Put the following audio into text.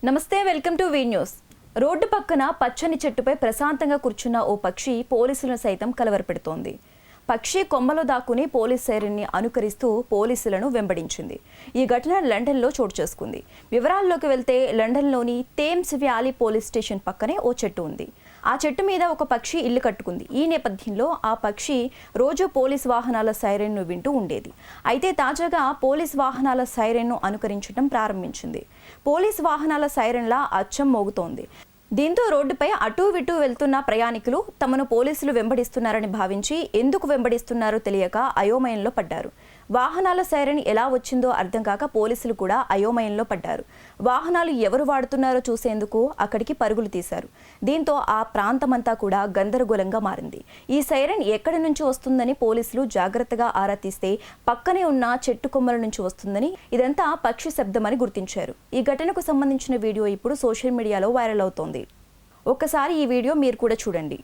నమస్తే, welcome to V news. Road పక్కన పచ్చని చెట్టుపై ప్రశాంతంగా కూర్చున్న ఓ పక్షి పోలీసులను సైతం కలవరపెడుతోంది. పక్షి కొమ్మలో దాక్కుని పోలీస్ సైరన్ని అనుకరిస్తూ పోలీసులను వెంబడించింది. ఈ ఘటన లండన్లో చోటు చేసుకుంది. వివరాల్లోకి వెళ్తే లండన్లోని థేమ్స్ వ్యాలీ పోలీస్ స్టేషన్ పక్కనే ఓ చెట్టు ఉంది. ఆ చెట్టు మీద ఒక పక్షి ఇల్లు కట్టుకుంది. ఈ నేపథ్యంలో ఆ పక్షి రోజు పోలీస్ వాహనాల సైరన్ను వింటూ ఉండేది. అయితే తాజాగా పోలీస్ వాహనాల సైరన్ను అనుకరించడం ప్రారంభించింది. పోలీస్ వాహనాల సైరన్లా అచ్చం మోగుతోంది. దీంతో రోడ్డుపై అటూ ఇటూ వెళ్తున్న ప్రయాణికులు తమను పోలీసులు వెంబడిస్తున్నారని భావించి ఎందుకు వెంబడిస్తున్నారో తెలియక అయోమయంలో పడ్డారు. వాహనాల సైరన్ ఎలా వచ్చిందో అర్థం కాక పోలీసులు కూడా అయోమయంలో పడ్డారు. వాహనాలు ఎవరు వాడుతున్నారో చూసేందుకు అక్కడికి పరుగులు తీశారు. దీంతో ఆ ప్రాంతమంతా కూడా గందరగోళంగా మారింది. ఈ సైరన్ ఎక్కడి నుంచి వస్తుందని పోలీసులు జాగ్రత్తగా ఆరా తీస్తే పక్కనే ఉన్న చెట్టు కొమ్మల నుంచి వస్తుందని, ఇదంతా పక్షి శబ్దమని గుర్తించారు. ఈ ఘటనకు సంబంధించిన వీడియో ఇప్పుడు సోషల్ మీడియాలో వైరల్ అవుతోంది. ఒక్కసారి ఈ వీడియో మీరు కూడా చూడండి.